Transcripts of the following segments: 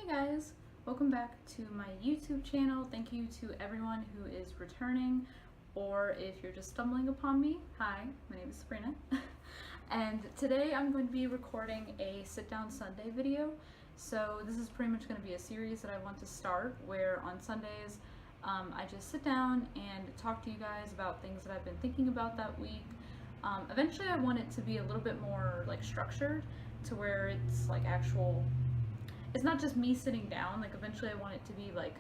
Hey guys, welcome back to my YouTube channel. Thank you to everyone who is returning, or if you're just stumbling upon me, hi, my name is Sabrina. And today I'm going to be recording a sit down Sunday video. So this is pretty much going to be a series that I want to start where on Sundays I just sit down and talk to you guys about things that I've been thinking about that week. Eventually I want it to be a little bit more like structured to where it's like actual. It's not just me sitting down, like eventually I want it to be like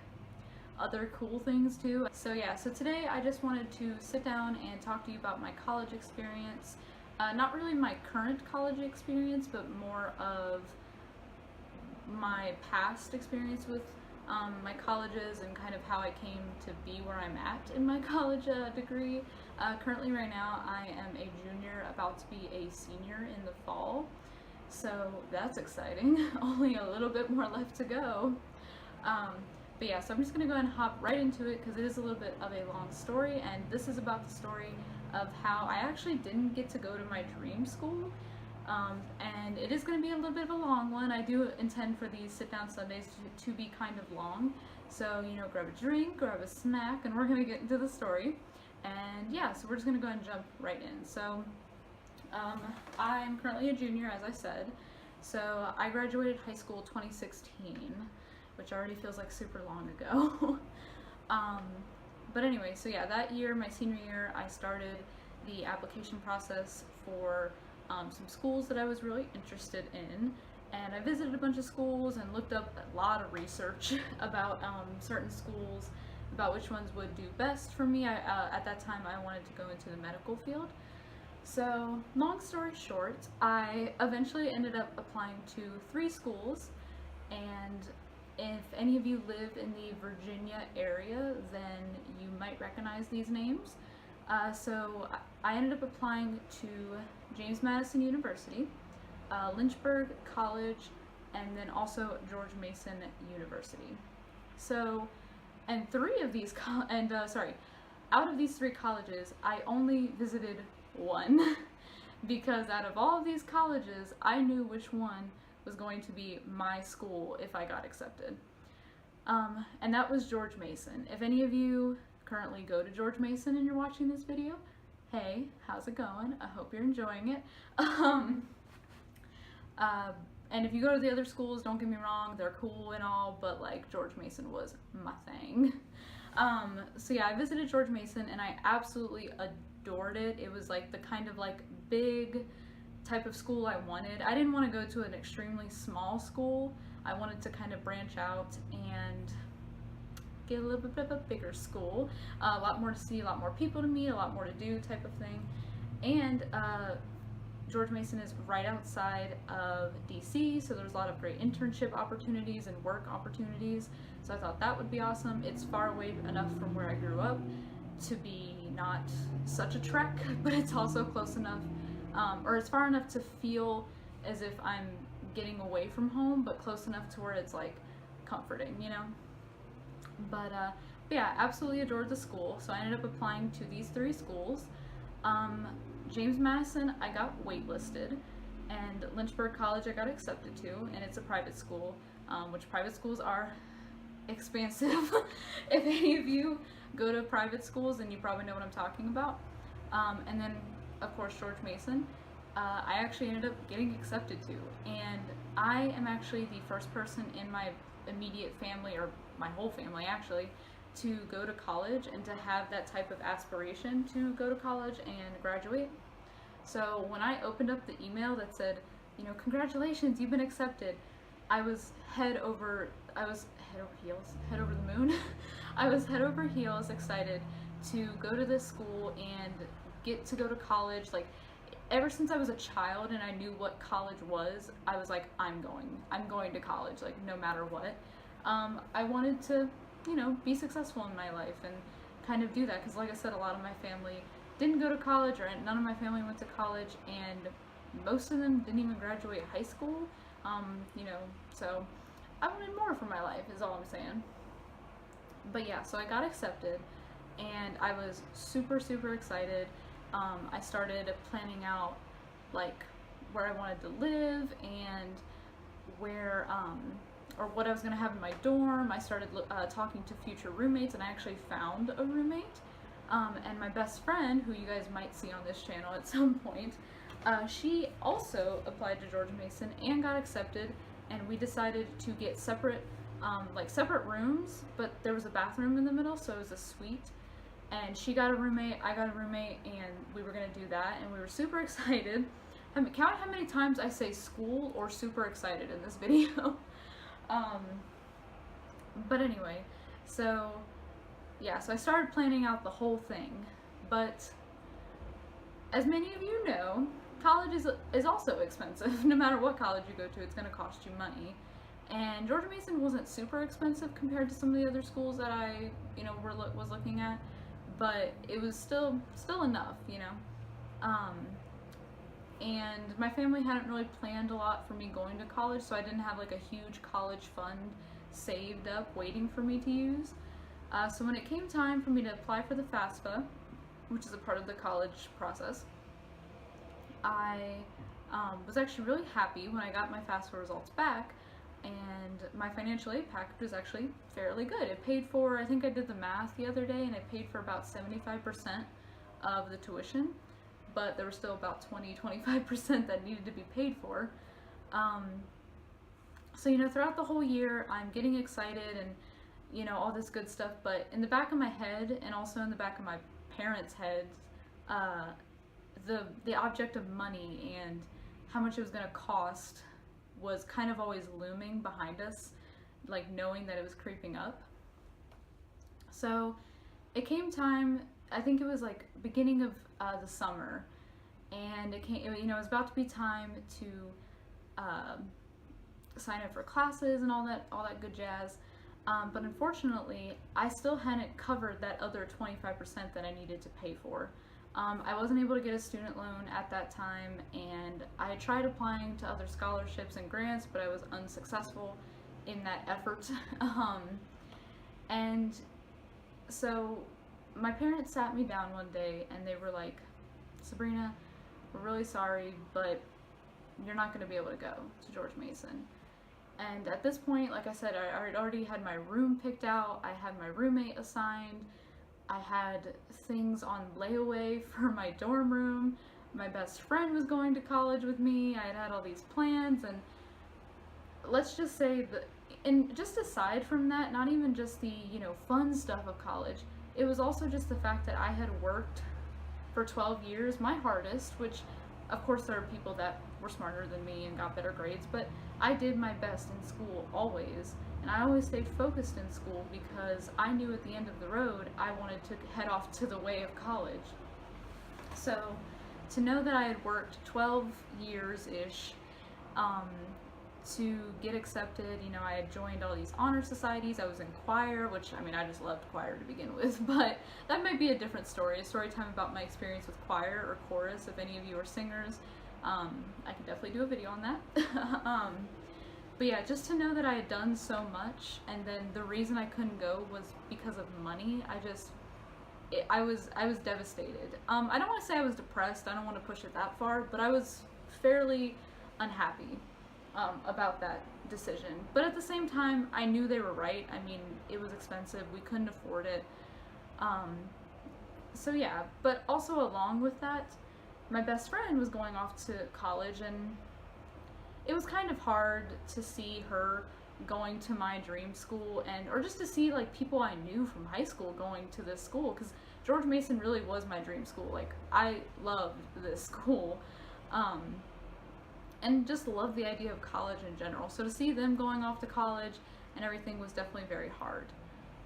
other cool things too. So yeah, so today I just wanted to sit down and talk to you about my college experience. Not really my current college experience, but more of my past experience with my colleges and kind of how I came to be where I'm at in my college degree. Currently right now I am a junior, about to be a senior in the fall. So that's exciting. Only a little bit more left to go. But yeah, so I'm just gonna go ahead and hop right into it because it is a little bit of a long story, and this is about the story of how I actually didn't get to go to my dream school. And it is gonna be a little bit of a long one. I do intend for these sit down Sundays to be kind of long. So, you know, grab a drink, grab a snack, and we're gonna get into the story. And yeah, so we're just gonna go ahead and jump right in. So, I'm currently a junior, as I said. So I graduated high school 2016, which already feels like super long ago. But anyway, so yeah, that year, my senior year, I started the application process for some schools that I was really interested in. And I visited a bunch of schools and looked up a lot of research about certain schools, about which ones would do best for me. At that time, I wanted to go into the medical field. So, long story short, I eventually ended up applying to 3 schools, and if any of you live in the Virginia area, then you might recognize these names. So I ended up applying to James Madison University, Lynchburg College, and then also George Mason University. So, and out of these 3 colleges, I only visited one because out of all of these colleges I knew which one was going to be my school if I got accepted, and that was George Mason. If any of you currently go to George Mason and you're watching this video, hey, how's it going? I hope you're enjoying it. And if you go to the other schools, don't get me wrong, they're cool and all, but like George Mason was my thing. So yeah, I visited George Mason and I absolutely adored it. It was like the kind of like big type of school I wanted. I didn't want to go to an extremely small school. I wanted to kind of branch out and get a little bit of a bigger school. A lot more to see, a lot more people to meet, a lot more to do type of thing. And George Mason is right outside of DC, so there's a lot of great internship opportunities and work opportunities. So I thought that would be awesome. It's far away enough from where I grew up to be not such a trek, but it's also close enough, or it's far enough to feel as if I'm getting away from home, but close enough to where it's like comforting, you know? But yeah, absolutely adored the school. So I ended up applying to these 3 schools. James Madison, I got waitlisted, and Lynchburg College I got accepted to, and it's a private school, which private schools are expansive. If any of you go to private schools, then you probably know what I'm talking about. And then, of course, George Mason, I actually ended up getting accepted to, and I am actually the first person in my immediate family, or my whole family actually, to go to college and to have that type of aspiration to go to college and graduate. So when I opened up the email that said, you know, congratulations, you've been accepted, I was head over the moon. I was head over heels excited to go to this school and get to go to college. Like, ever since I was a child and I knew what college was, I was like, I'm going to college, like no matter what. I wanted to, you know, be successful in my life and kind of do that, because like I said, a lot of my family didn't go to college, or none of my family went to college, and most of them didn't even graduate high school. You know, so I wanted more for my life is all I'm saying. But yeah, so I got accepted and I was super excited. I started planning out like where I wanted to live and where or what I was going to have in my dorm. I started talking to future roommates, and I actually found a roommate. And my best friend, who you guys might see on this channel at some point, she also applied to George Mason and got accepted, and we decided to get separate rooms, but there was a bathroom in the middle, so it was a suite. And she got a roommate, I got a roommate, and we were going to do that, and we were super excited. Count how many times I say school or super excited in this video. But anyway, so yeah, so I started planning out the whole thing, but as many of you know, college is also expensive. No matter what college you go to, it's going to cost you money. And George Mason wasn't super expensive compared to some of the other schools that I, was looking at, but it was still enough, and my family hadn't really planned a lot for me going to college, so I didn't have like a huge college fund saved up waiting for me to use. So when it came time for me to apply for the FAFSA, which is a part of the college process, I was actually really happy when I got my FAFSA results back, and my financial aid package was actually fairly good. It paid for, I think I did the math the other day, and it paid for about 75% of the tuition, but there was still about 20-25% that needed to be paid for. So throughout the whole year I'm getting excited and all this good stuff, but in the back of my head, and also in the back of my parents' heads, the object of money and how much it was going to cost was kind of always looming behind us, like knowing that it was creeping up. So it came time, I think it was like beginning of the summer, and it was about to be time to sign up for classes and all that good jazz. But unfortunately, I still hadn't covered that other 25% that I needed to pay for. I wasn't able to get a student loan at that time, and I tried applying to other scholarships and grants, but I was unsuccessful in that effort. And so my parents sat me down one day and they were like, "Sabrina, we're really sorry, but you're not going to be able to go to George Mason." And at this point, like I said, I already had my room picked out, I had my roommate assigned, I had things on layaway for my dorm room, my best friend was going to college with me, I had all these plans, and let's just say that, and just aside from that, not even just the, fun stuff of college, it was also just the fact that I had worked for 12 years, my hardest, which of course there are people that were smarter than me and got better grades, but I did my best in school always, and I always stayed focused in school because I knew at the end of the road I wanted to head off to the way of college. So to know that I had worked 12 years-ish to get accepted, I had joined all these honor societies, I was in choir, which, I just loved choir to begin with, but that might be a different story, a story time about my experience with choir or chorus, if any of you are singers. I can definitely do a video on that. But yeah, just to know that I had done so much, and then the reason I couldn't go was because of money. I was devastated. I don't want to say I was depressed, I don't want to push it that far, but I was fairly unhappy about that decision. But at the same time, I knew they were right. It was expensive, we couldn't afford it. So yeah, but also along with that, my best friend was going off to college, and it was kind of hard to see her going to my dream school, or just to see like people I knew from high school going to this school, because George Mason really was my dream school. Like, I loved this school, and just loved the idea of college in general. So to see them going off to college and everything was definitely very hard.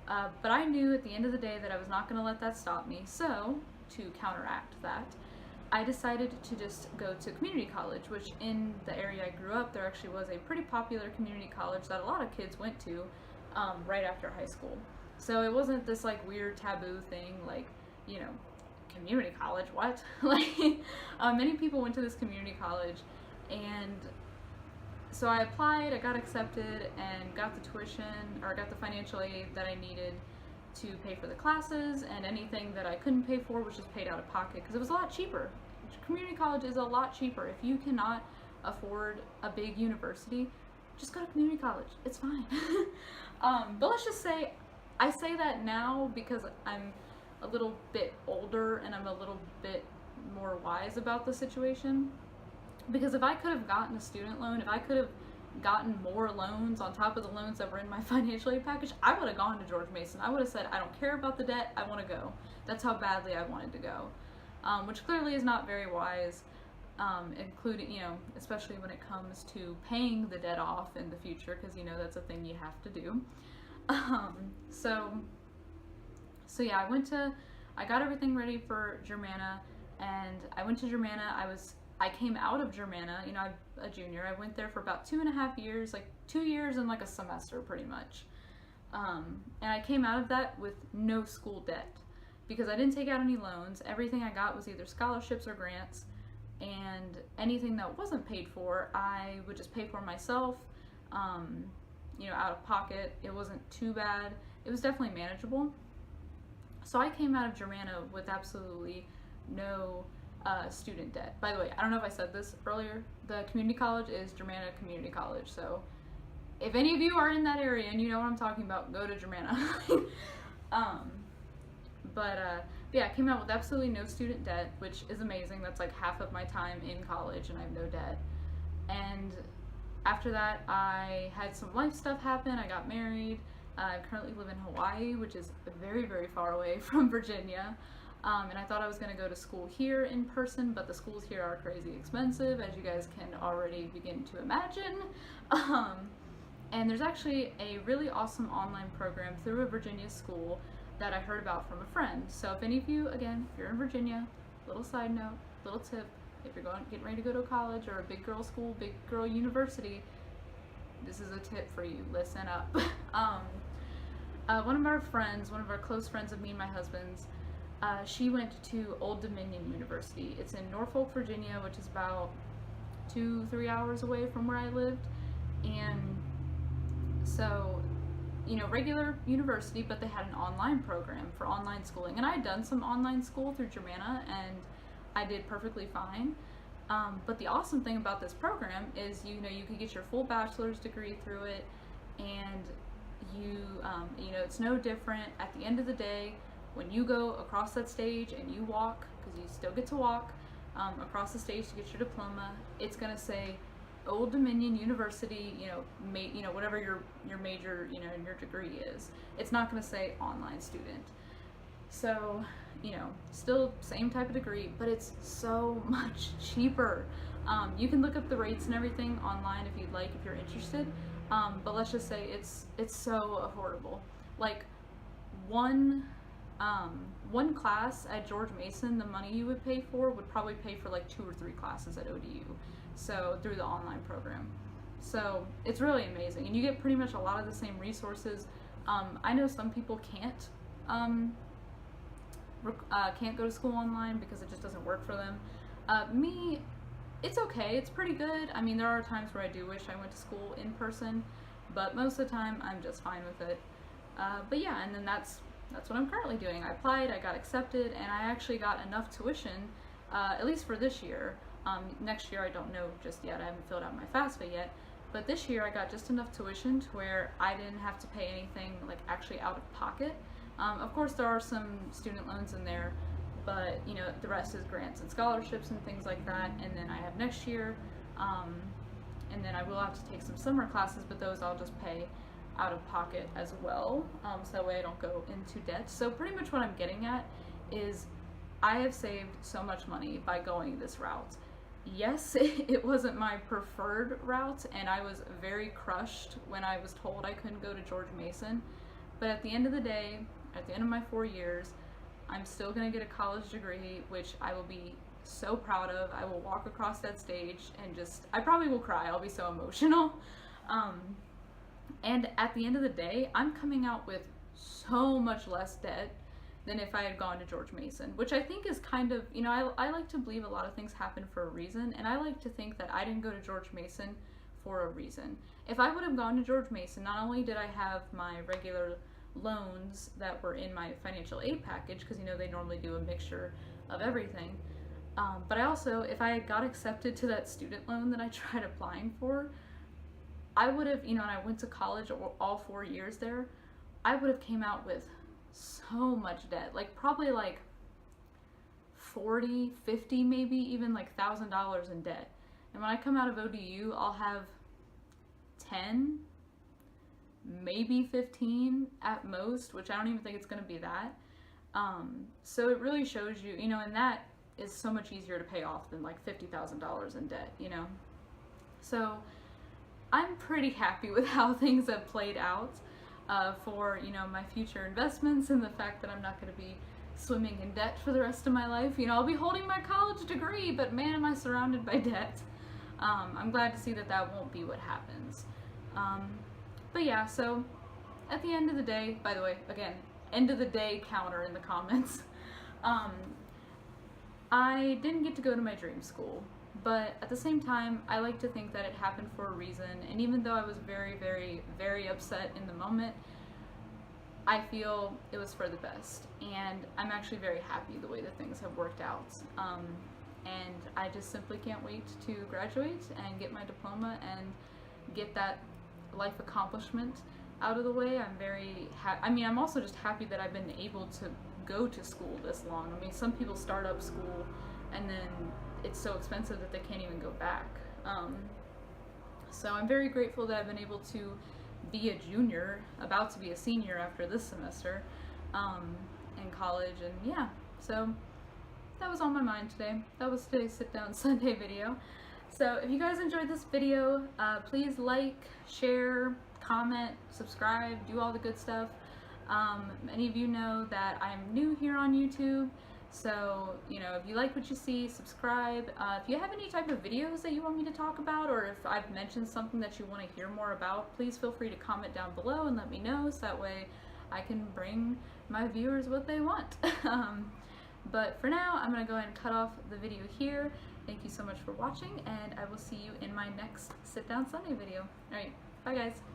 But I knew at the end of the day that I was not going to let that stop me, so to counteract that, I decided to just go to community college, which in the area I grew up, there actually was a pretty popular community college that a lot of kids went to right after high school. So it wasn't this like weird taboo thing, like, community college, what? Like, many people went to this community college, and so I applied, I got accepted, and got the tuition, or got the financial aid that I needed to pay for the classes, and anything that I couldn't pay for was just paid out of pocket, because it was a lot cheaper. Community college is a lot cheaper. If you cannot afford a big university, just go to community college. It's fine. But let's just say, I say that now because I'm a little bit older and I'm a little bit more wise about the situation. Because if I could have gotten a student loan, if I could have gotten more loans on top of the loans that were in my financial aid package, I would have gone to George Mason. I would have said, I don't care about the debt, I want to go. That's how badly I wanted to go. Which clearly is not very wise, including, you know, especially when it comes to paying the debt off in the future, because, you know, that's a thing you have to do. So yeah, I got everything ready for Germanna, and I went to Germanna. I came out of Germanna, you know, I'm a junior. I went there for about 2.5 years, like 2 years and like a semester pretty much. And I came out of that with no school debt because I didn't take out any loans. Everything I got was either scholarships or grants, and anything that wasn't paid for, I would just pay for myself, you know, out of pocket. It wasn't too bad. It was definitely manageable. So I came out of Germanna with absolutely no student debt. By the way, I don't know if I said this earlier, the community college is Germanna Community College, so if any of you are in that area and you know what I'm talking about, go to Germanna. But yeah, I came out with absolutely no student debt, which is amazing. That's like half of my time in college and I have no debt. And after that, I had some life stuff happen. I got married. I currently live in Hawaii, which is very, very far away from Virginia. And I thought I was going to go to school here in person, but the schools here are crazy expensive, as you guys can already begin to imagine. And there's actually a really awesome online program through a Virginia school that I heard about from a friend. So if any of you, again, if you're in Virginia, little side note, little tip, if you're getting ready to go to college or a big girl school, big girl university, this is a tip for you. Listen up. One of our friends, one of our close friends of me and my husband's, she went to Old Dominion University. It's in Norfolk, Virginia, which is about 2-3 hours away from where I lived. And so, you know, regular university, but they had an online program for online schooling. And I had done some online school through Germanna, and I did perfectly fine. But the awesome thing about this program is, you know, you could get your full bachelor's degree through it, and you know, it's no different. At the end of the day, when you go across that stage and you walk, because you still get to walk across the stage to get your diploma, it's gonna say Old Dominion University, you know, whatever your major, you know, and your degree is. It's not gonna say online student. So, you know, still same type of degree, but it's so much cheaper. You can look up the rates and everything online if you'd like, if you're interested. But let's just say it's so affordable. Like one class at George Mason, the money you would pay for would probably pay for like 2 or 3 classes at ODU. So through the online program. So it's really amazing, and you get pretty much a lot of the same resources. I know some people can't go to school online because it just doesn't work for them. Me, it's okay, it's pretty good. I mean, there are times where I do wish I went to school in person, but most of the time I'm just fine with it. But yeah, and then that's what I'm currently doing. I applied, I got accepted, and I actually got enough tuition, at least for this year. Next year I don't know just yet, I haven't filled out my FAFSA yet, but this year I got just enough tuition to where I didn't have to pay anything like actually out of pocket. Of course there are some student loans in there, but you know, the rest is grants and scholarships and things like that. And then I have next year, and then I will have to take some summer classes, but those I'll just pay out of pocket as well, so that way I don't go into debt. So pretty much what I'm getting at is I have saved so much money by going this route. Yes, it wasn't my preferred route, and I was very crushed when I was told I couldn't go to George Mason, but at the end of the day, at the end of my 4 years, I'm still going to get a college degree, which I will be so proud of. I will walk across that stage and I probably will cry. I'll be so emotional. And at the end of the day, I'm coming out with so much less debt than if I had gone to George Mason, which I think is kind of, you know, I like to believe a lot of things happen for a reason, and I like to think that I didn't go to George Mason for a reason. If I would have gone to George Mason, not only did I have my regular loans that were in my financial aid package, because, you know, they normally do a mixture of everything, but I also, if I had got accepted to that student loan that I tried applying for, I would have, and I went to college all 4 years there, I would have came out with so much debt, like probably like 40, 50, maybe even like $1,000 in debt. And when I come out of ODU, I'll have 10, maybe 15 at most, which I don't even think it's going to be that. So it really shows you, and that is so much easier to pay off than like $50,000 in debt, So I'm pretty happy with how things have played out for, my future investments, and the fact that I'm not going to be swimming in debt for the rest of my life. I'll be holding my college degree, but man, am I surrounded by debt. I'm glad to see that that won't be what happens. But yeah, so at the end of the day, by the way, again, end of the day counter in the comments, I didn't get to go to my dream school, but at the same time, I like to think that it happened for a reason, and even though I was very, very, very upset in the moment, I feel it was for the best, and I'm actually very happy the way that things have worked out. And I just simply can't wait to graduate and get my diploma and get that life accomplishment out of the way. I'm very I'm also just happy that I've been able to go to school this long. Some people start up school and then it's so expensive that they can't even go back. So I'm very grateful that I've been able to be a junior, about to be a senior after this semester in college, and yeah, so that was on my mind today. That was today's Sit Down Sunday video. So if you guys enjoyed this video, please like, share, comment, subscribe, do all the good stuff. Many of you know that I'm new here on YouTube, so if you like what you see, subscribe. If you have any type of videos that you want me to talk about, or if I've mentioned something that you want to hear more about, please feel free to comment down below and let me know, so that way I can bring my viewers what they want. But for now, I'm going to go ahead and cut off the video here. Thank you so much for watching, and I will see you in my next Sit Down Sunday video. Alright, bye guys.